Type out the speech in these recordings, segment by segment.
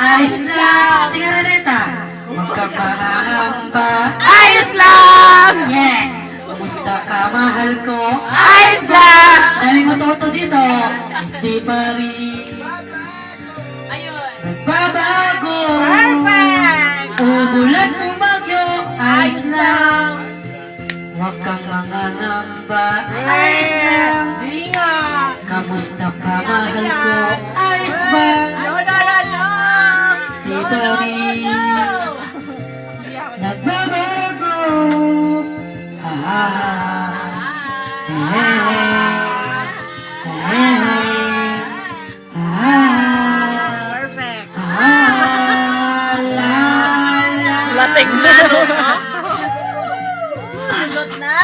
ayos lang. Sigarileta, huwag kang mangangamba. Ayos lang! Yeah! Kumusta ka, mahal ko? Ayos lang! Daming matuto dito. Hindi pa rin Ayun. nagbabago. Perfect! Umulan umagyo, ayos lang. Huwag kang mangangamba. Ayos lang. Kamusta ka, mahal ko? Ayos ba? No, no, no, no! Di ba rin nagbabago? Perfect! La, la. Lasing na, no? Silot na!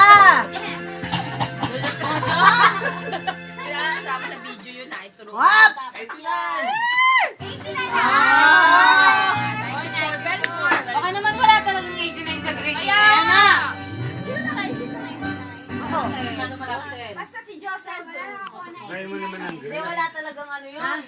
Kailangan kasama sa video yun ha. Ito Wap! Baka naman wala talagang 89 sa grade. Kaya na! Sino nakaisip na ngayon? Basta Basta si Joseph. Wala ako na. Kaya mo naman ang Hindi, wala talagang ano yun.